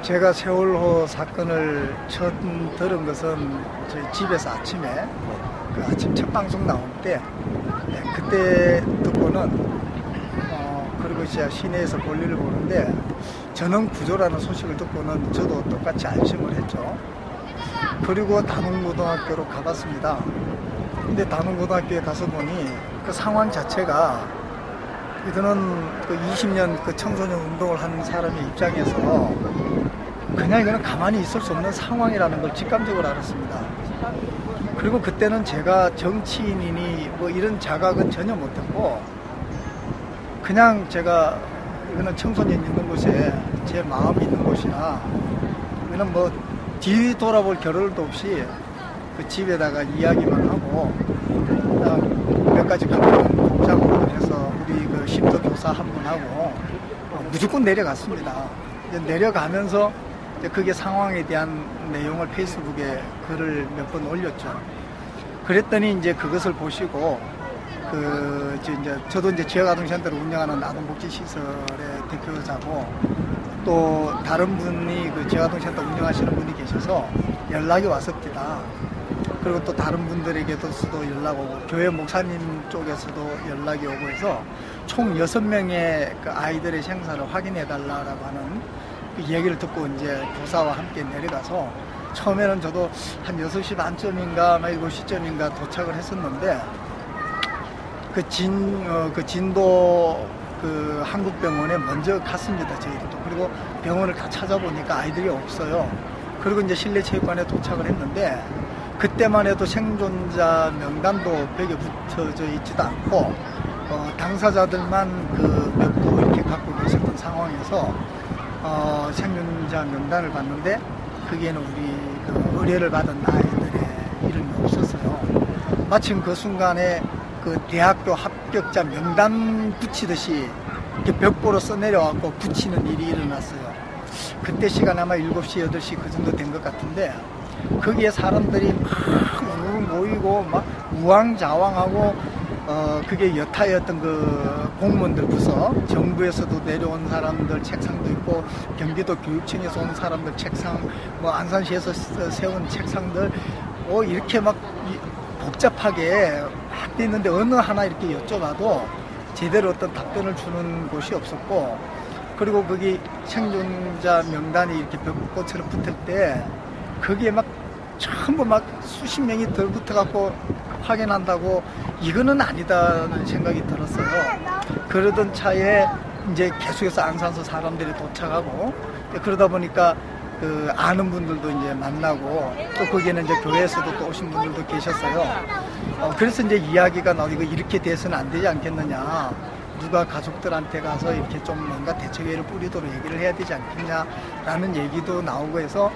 제가 세월호 사건을 처음 들은 것은 저희 집에서 아침에 그 아침 첫 방송 나올 때 그때 듣고는 그리고 이제 시내에서 볼일을 보는데 전원 구조라는 소식을 듣고는 저도 똑같이 안심을 했죠. 그리고 단원고등학교로 가봤습니다. 근데 단원고등학교에 가서 보니 그 상황 자체가 이거는 그 20년 그 청소년 운동을 하는 사람의 입장에서 그냥 이거는 가만히 있을 수 없는 상황이라는 걸 직감적으로 알았습니다. 그리고 그때는 제가 정치인이니 뭐 이런 자각은 전혀 못했고 그냥 제가 이거는 청소년 있는 곳에 제 마음이 있는 곳이나 이거는 뭐 뒤돌아볼 겨를도 없이 그 집에다가 이야기만 하고 몇 가지 각종 복잡을 해서 우리 그 심도 교사 한 분하고 무조건 내려갔습니다. 내려가면서 그게 상황에 대한 내용을 페이스북에 글을 몇 번 올렸죠. 그랬더니 이제 그것을 보시고 저도 이제 지역아동센터를 운영하는 아동복지시설의 대표자고 또 다른 분이 그 지역아동센터 운영하시는 분이 계셔서 연락이 왔었습니다. 그리고 또 다른 분들에게도 연락 오고 교회 목사님 쪽에서도 연락이 오고 해서 총 6명의 그 아이들의 생사를 확인해 달라고 하는 그 얘기를 듣고 이제 교사와 함께 내려가서 처음에는 저도 한 6시 반쯤인가 7시쯤인가 도착을 했었는데 그 진도 그 한국병원에 먼저 갔습니다. 저희들도. 그리고 병원을 다 찾아보니까 아이들이 없어요. 그리고 이제 실내체육관에 도착을 했는데 그때만 해도 생존자 명단도 벽에 붙어져 있지도 않고 당사자들만 그 몇 부 이렇게 갖고 계셨던 상황에서 생존자 명단을 봤는데 거기에는 우리 그 의뢰를 받은 아이들의 이름이 없었어요. 마침 그 순간에 그 대학교 합격자 명단 붙이듯이 이렇게 벽보로 써내려갖고 붙이는 일이 일어났어요. 그때 시간 아마 7시, 8시 그 정도 된 것 같은데 거기에 사람들이 막 모이고 막 우왕좌왕하고 그게 여타였던 그 공무원들 부서 정부에서도 내려온 사람들 책상도 있고 경기도 교육청에서 온 사람들 책상 뭐 안산시에서 세운 책상들 이렇게 막 복잡하게 막 돼 있는데 어느 하나 이렇게 여쭤봐도 제대로 어떤 답변을 주는 곳이 없었고 그리고 거기 생존자 명단이 이렇게 벽보처럼 붙을 때 거기에 막 전부 막 수십 명이 들붙어갖고 확인한다고 이거는 아니다는 생각이 들었어요. 그러던 차에 이제 계속해서 안산서 사람들이 도착하고 그러다 보니까 그 아는 분들도 이제 만나고 또 거기에는 이제 교회에서도 또 오신 분들도 계셨어요. 그래서 이제 이야기가 나오고 이렇게 돼서는 안 되지 않겠느냐. 누가 가족들한테 가서 이렇게 좀 뭔가 대책회의를 뿌리도록 얘기를 해야 되지 않겠냐라는 얘기도 나오고 해서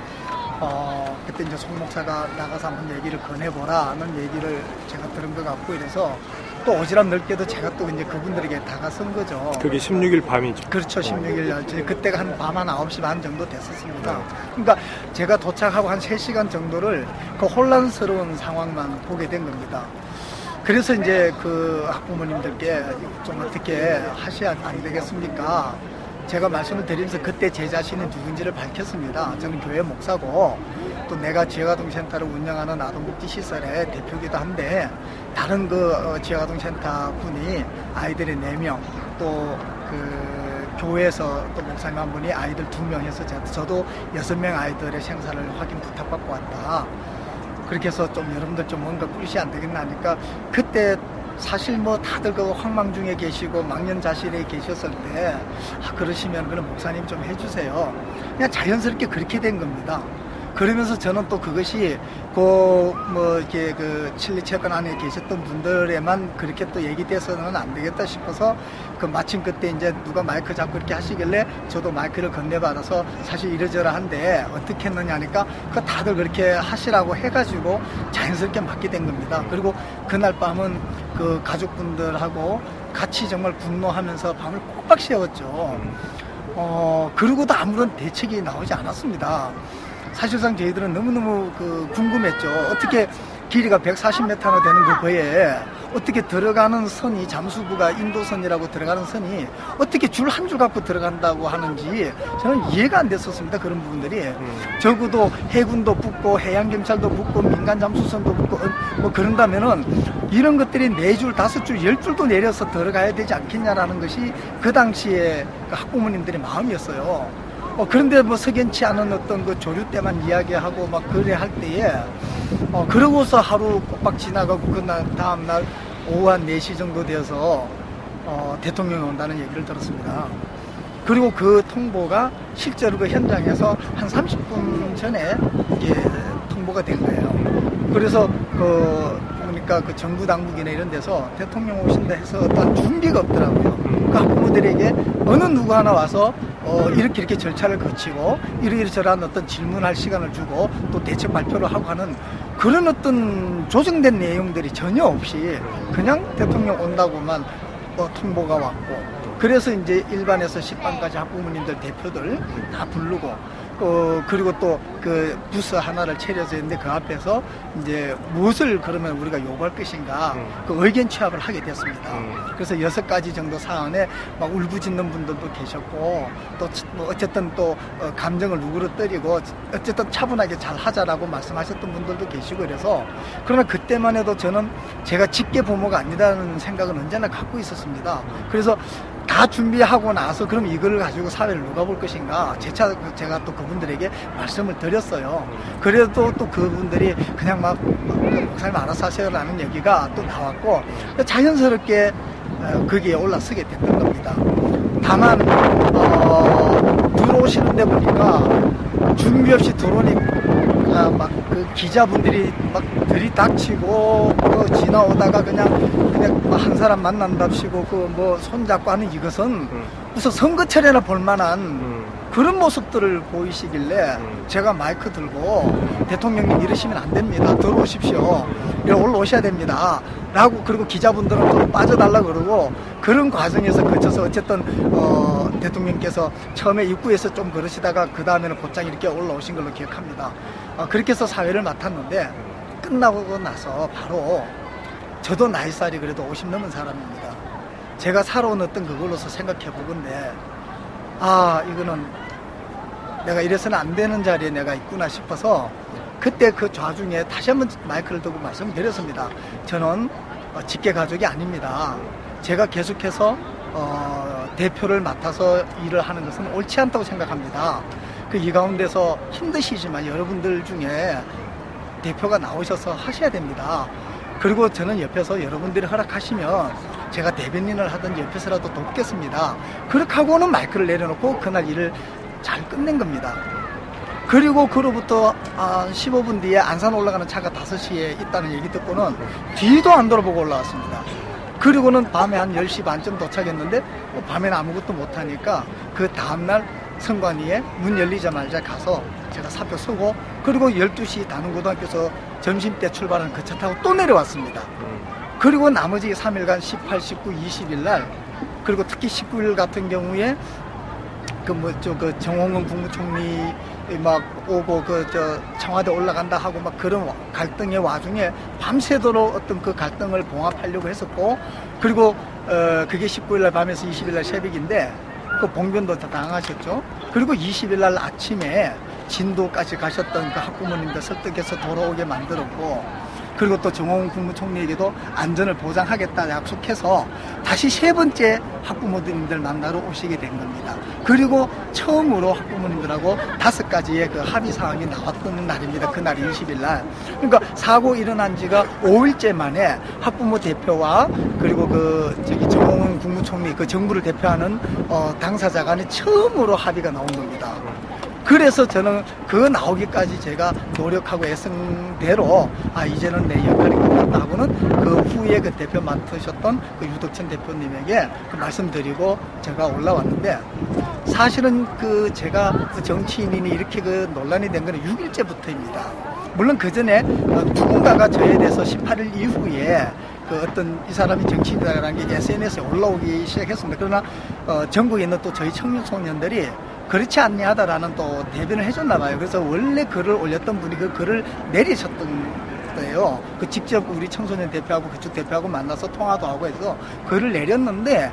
그때 이제 송 목사가 나가서 한번 얘기를 권해보라는 얘기를 제가 들은 것 같고 이래서 또 오지랖 넓게도 제가 또 이제 그분들에게 다가선 거죠. 그게 16일 밤이죠. 그렇죠. 16일. 그때가 한 밤 한 9시 반 정도 됐었습니다. 그러니까 제가 도착하고 한 3시간 정도를 그 혼란스러운 상황만 보게 된 겁니다. 그래서 이제 그 학부모님들께 좀 어떻게 하셔야 안 되겠습니까? 제가 말씀을 드리면서 그때 제 자신이 누군지를 밝혔습니다. 저는 교회 목사고 또 내가 지역아동센터를 운영하는 아동복지시설의 대표기도 한데 다른 그 지역아동센터 분이 아이들의 4명 또 그 교회에서 또 목사님 한 분이 아이들 2명 해서 저도 6명 아이들의 생사를 확인 부탁받고 왔다. 그렇게 해서 좀 여러분들 좀 뭔가 꾸리시 안 되겠나 하니까 그때 사실 뭐 다들 그 황망 중에 계시고 망연자실에 계셨을 때 그러시면 그럼 목사님 좀 해주세요. 그냥 자연스럽게 그렇게 된 겁니다. 그러면서 저는 또 그것이 뭐 이렇게 그 칠리체육관 안에 계셨던 분들에만 그렇게 또 얘기돼서는 안 되겠다 싶어서 그 마침 그때 이제 누가 마이크 잡고 이렇게 하시길래 저도 마이크를 건네받아서 사실 이러저러한데 어떻게 했느냐 하니까 그 다들 그렇게 하시라고 해가지고 자연스럽게 맡게 된 겁니다. 그리고 그날 밤은 그 가족분들하고 같이 정말 분노하면서 밤을 꼬박 새웠죠. 그러고도 아무런 대책이 나오지 않았습니다. 사실상 저희들은 너무너무 궁금했죠. 어떻게 길이가 140m나 되는 그 거에 어떻게 들어가는 선이 잠수부가 인도선이라고 들어가는 선이 어떻게 줄 한 줄 갖고 들어간다고 하는지 저는 이해가 안 됐었습니다. 그런 부분들이 적어도 해군도 붙고 해양경찰도 붙고 민간 잠수선도 붙고 뭐 그런다면은 이런 것들이 4줄, 5줄, 10줄도 내려서 들어가야 되지 않겠냐라는 것이 그 당시에 그 학부모님들의 마음이었어요. 그런데 뭐 석연치 않은 어떤 그 조류 때만 이야기하고 막 그래 할 때에 그러고서 하루 꼬박 지나가고 그 다음날 오후 한 4시 정도 되어서 대통령이 온다는 얘기를 들었습니다. 그리고 그 통보가 실제로 그 현장에서 한 30분 전에 이게 통보가 된 거예요. 그래서 보니까 그 정부 당국이나 이런 데서 대통령 오신다 해서 어떤 준비가 없더라고요. 그 학부모들에게 어느 누구 하나 와서 이렇게 절차를 거치고 이러저러한 어떤 질문할 시간을 주고 또 대책 발표를 하고 하는 그런 어떤 조정된 내용들이 전혀 없이 그냥 대통령 온다고만 통보가 왔고, 그래서 이제 1반에서 10반까지 학부모님들 대표들 다 부르고 그리고 또 그 부스 하나를 차려서 했는데 그 앞에서 이제 무엇을 그러면 우리가 요구할 것인가 그 의견 취합을 하게 됐습니다. 그래서 6가지 정도 사안에 막 울부짖는 분들도 계셨고 또 뭐 어쨌든 또 감정을 누그러뜨리고 어쨌든 차분하게 잘 하자라고 말씀하셨던 분들도 계시고 그래서 그러나 그때만 해도 저는 제가 직계 부모가 아니라는 생각은 언제나 갖고 있었습니다. 그래서 다 준비하고 나서 그럼 이걸 가지고 사회를 누가 볼 것인가 제가 또 그분들에게 말씀을 드렸어요. 그래도 또 그분들이 그냥 막 목사님 알아서 하세요라는 얘기가 또 나왔고 자연스럽게 거기에 올라서게 됐던 겁니다. 다만 들어오시는데 보니까 준비 없이 들어오니까 막 그 기자분들이 막 들이닥치고 지나오다가 그냥 한 사람 만난답시고 그 뭐 손잡고 하는 이것은 우선 선거철에나 볼만한 그런 모습들을 보이시길래 제가 마이크 들고 대통령님 이러시면 안 됩니다. 들어오십시오. 올라오셔야 됩니다. 라고 그리고 기자분들은 또 빠져달라 그러고 그런 과정에서 거쳐서 어쨌든 대통령께서 처음에 입구에서 좀 그러시다가 그 다음에는 곧장 이렇게 올라오신 걸로 기억합니다. 그렇게 해서 사회를 맡았는데 끝나고 나서 바로 저도 나이살이 그래도 50 넘은 사람입니다. 제가 살아온 어떤 그걸로서 생각해 보건데 이거는 내가 이래서는 안 되는 자리에 내가 있구나 싶어서 그때 그 좌중에 다시 한번 마이크를 들고 말씀드렸습니다. 저는 직계 가족이 아닙니다. 제가 계속해서 대표를 맡아서 일을 하는 것은 옳지 않다고 생각합니다. 이 가운데서 힘드시지만 여러분들 중에 대표가 나오셔서 하셔야 됩니다. 그리고 저는 옆에서 여러분들이 허락하시면 제가 대변인을 하든지 옆에서라도 돕겠습니다. 그렇게 하고는 마이크를 내려놓고 그날 일을 잘 끝낸 겁니다. 그리고 그로부터 15분 뒤에 안산 올라가는 차가 5시에 있다는 얘기 듣고는 뒤도 안 돌아보고 올라왔습니다. 그리고는 밤에 한 10시 반쯤 도착했는데 밤에는 아무것도 못하니까 그 다음날 선관위에 문 열리자마자 가서 제가 사표 쓰고 그리고 12시 단원고등학교에서 점심때 출발하는 그 차 타고 또 내려왔습니다. 그리고 나머지 3일간 18, 19, 20일 날 그리고 특히 19일 같은 경우에 그 정홍원 국무총리 막 오고 청와대 올라간다 하고 막 그런 갈등의 와중에 밤새도록 어떤 그 갈등을 봉합하려고 했었고 그리고 그게 19일 날 밤에서 20일 날 새벽인데 그 봉변도 다 당하셨죠. 그리고 20일 날 아침에 진도까지 가셨던 그 학부모님들 설득해서 돌아오게 만들었고 그리고 또 정홍원 국무총리에게도 안전을 보장하겠다 약속해서 다시 3번째 학부모님들 만나러 오시게 된 겁니다. 그리고 처음으로 학부모님들하고 5가지의 그 합의 사항이 나왔던 날입니다. 그날이 20일 날. 그러니까 사고 일어난 지가 5일째 만에 학부모 대표와 그리고 정홍원 국무총리 그 정부를 대표하는 당사자 간에 처음으로 합의가 나온 겁니다. 그래서 저는 그 나오기까지 제가 노력하고 애쓴대로 이제는 내 역할이 끝났다 하고는 그 후에 그 대표 맡으셨던 그 유덕천 대표님에게 그 말씀드리고 제가 올라왔는데 사실은 제가 정치인이 이렇게 논란이 된 거는 6일째부터입니다. 물론 그 전에 누군가가 저에 대해서 18일 이후에 어떤 이 사람이 정치인이라는 게 SNS에 올라오기 시작했습니다. 그러나 전국에 있는 또 저희 청년소년들이 그렇지 않냐다라는 또 대변을 해줬나 봐요. 그래서 원래 글을 올렸던 분이 그 글을 내리셨던 거예요. 그 직접 우리 청소년 대표하고 그쪽 대표하고 만나서 통화도 하고 해서 글을 내렸는데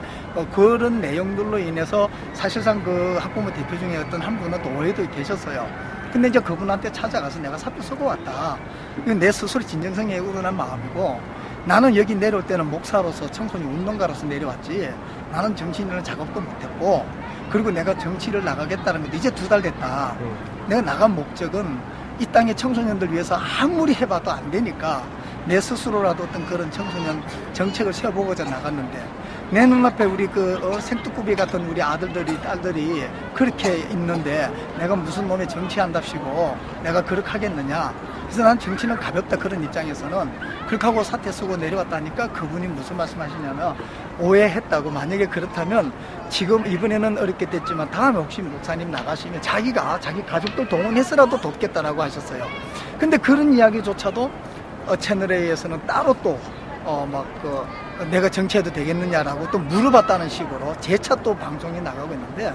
그런 내용들로 인해서 사실상 그 학부모 대표 중에 어떤 한 분은 또 오해도 계셨어요. 근데 이제 그분한테 찾아가서 내가 사표 쓰고 왔다. 이건 내 스스로 진정성에 우러난 마음이고, 나는 여기 내려올 때는 목사로서 청소년 운동가로서 내려왔지, 나는 정치인으로 작업도 못했고, 그리고 내가 정치를 나가겠다는 것도 이제 2달 됐다. 내가 나간 목적은 이 땅의 청소년들 위해서 아무리 해봐도 안 되니까 내 스스로라도 어떤 그런 청소년 정책을 세워보고자 나갔는데, 내 눈앞에 우리 생뚜꾸비 같은 우리 아들들이 딸들이 그렇게 있는데 내가 무슨 놈의 정치한답시고 내가 그렇게 하겠느냐. 그래서 난 정치는 가볍다, 그런 입장에서는. 그렇게 하고 사퇴 쓰고 내려왔다니까 그분이 무슨 말씀하시냐면, 오해했다고. 만약에 그렇다면 지금 이번에는 어렵게 됐지만 다음에 혹시 목사님 나가시면 자기가 자기 가족들 동원해서라도 돕겠다라고 하셨어요. 근데 그런 이야기조차도 채널A에서는 따로 또 내가 정치해도 되겠느냐라고 또 물어봤다는 식으로 재차 또 방송에 나가고 있는데,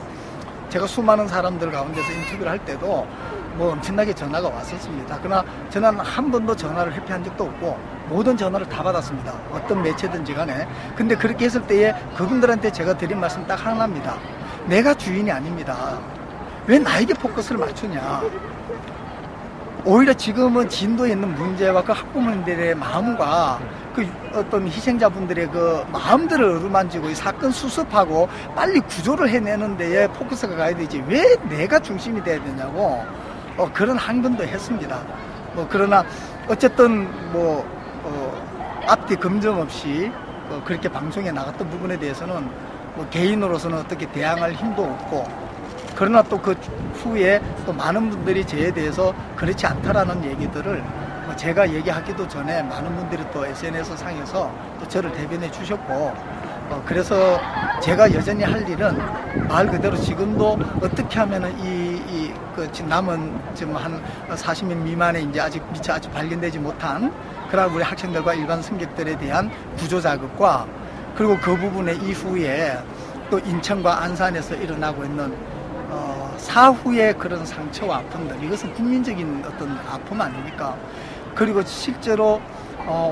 제가 수많은 사람들 가운데서 인터뷰를 할 때도 뭐 엄청나게 전화가 왔었습니다. 그러나 저는 한 번도 전화를 회피한 적도 없고 모든 전화를 다 받았습니다. 어떤 매체든지 간에. 근데 그렇게 했을 때에 그분들한테 제가 드린 말씀 딱 하나입니다. 내가 주인이 아닙니다. 왜 나에게 포커스를 맞추냐. 오히려 지금은 진도에 있는 문제와 그 학부모님들의 마음과 그 어떤 희생자분들의 그 마음들을 어루만지고 이 사건 수습하고 빨리 구조를 해내는 데에 포커스가 가야 되지, 왜 내가 중심이 돼야 되냐고 그런 항변도 했습니다. 그러나 어쨌든 앞뒤 검증 없이 그렇게 방송에 나갔던 부분에 대해서는 개인으로서는 어떻게 대항할 힘도 없고, 그러나 또 그 후에 또 많은 분들이 저에 대해서 그렇지 않다라는 얘기들을 제가 얘기하기도 전에 많은 분들이 또 SNS 상에서 또 저를 대변해 주셨고, 그래서 제가 여전히 할 일은 말 그대로 지금도 어떻게 하면은 남은 지금 한 40명 미만의 이제 아직 미처 아주 발견되지 못한 그런 우리 학생들과 일반 승객들에 대한 구조 작업과, 그리고 그 부분의 이후에 또 인천과 안산에서 일어나고 있는 사후의 그런 상처와 아픔들, 이것은 국민적인 어떤 아픔 아닙니까? 그리고 실제로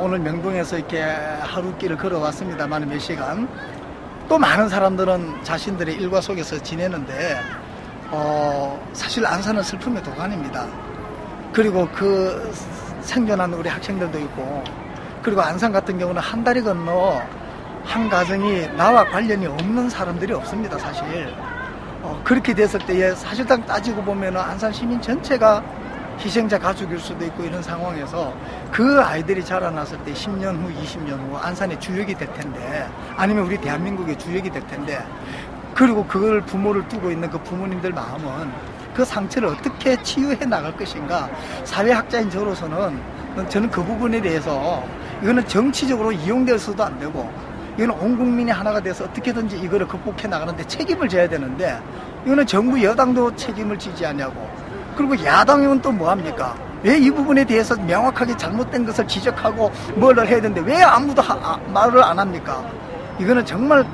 오늘 명동에서 이렇게 하루길을 걸어왔습니다만 몇 시간, 또 많은 사람들은 자신들의 일과 속에서 지내는데 사실 안산은 슬픔의 도가니입니다. 그리고 그 생존한 우리 학생들도 있고, 그리고 안산 같은 경우는 한 다리 건너 한 가정이 나와 관련이 없는 사람들이 없습니다, 사실. 그렇게 됐을 때에 사실상 따지고 보면 안산 시민 전체가 희생자 가족일 수도 있고, 이런 상황에서 그 아이들이 자라났을 때 10년 후, 20년 후 안산의 주역이 될 텐데, 아니면 우리 대한민국의 주역이 될 텐데, 그리고 그걸 부모를 두고 있는 그 부모님들 마음은 그 상처를 어떻게 치유해 나갈 것인가. 사회학자인 저로서는 저는 그 부분에 대해서 이거는 정치적으로 이용돼서도 안 되고, 이거는 온 국민이 하나가 돼서 어떻게든지 이거를 극복해 나가는데 책임을 져야 되는데, 이거는 정부 여당도 책임을 지지 않냐고. 그리고 야당은 또 뭐합니까? 왜 이 부분에 대해서 명확하게 잘못된 것을 지적하고 뭘 해야 되는데 왜 아무도 말을 안 합니까? 이거는 정말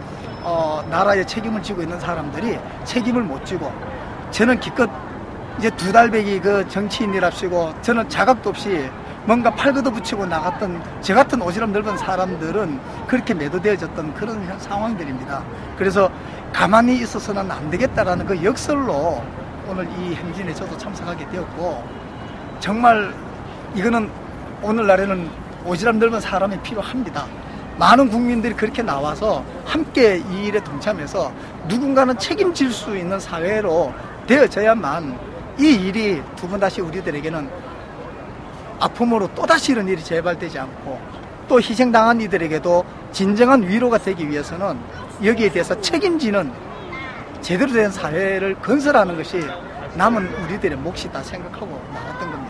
나라에 책임을 지고 있는 사람들이 책임을 못 지고, 저는 기껏 이제 2달배기 그 정치인이랍시고 저는 자각도 없이 뭔가 팔 걷어붙이고 나갔던 저 같은 오지랖 넓은 사람들은 그렇게 매도되어졌던 그런 상황들입니다. 그래서 가만히 있어서는 안 되겠다라는 그 역설로 오늘 이 행진에 저도 참석하게 되었고, 정말 이거는 오늘날에는 오지랖 넓은 사람이 필요합니다. 많은 국민들이 그렇게 나와서 함께 이 일에 동참해서 누군가는 책임질 수 있는 사회로 되어져야만 이 일이 두 번 다시 우리들에게는 아픔으로 또다시 이런 일이 재발되지 않고, 또 희생당한 이들에게도 진정한 위로가 되기 위해서는 여기에 대해서 책임지는 제대로 된 사회를 건설하는 것이 남은 우리들의 몫이다 생각하고 나갔던 겁니다.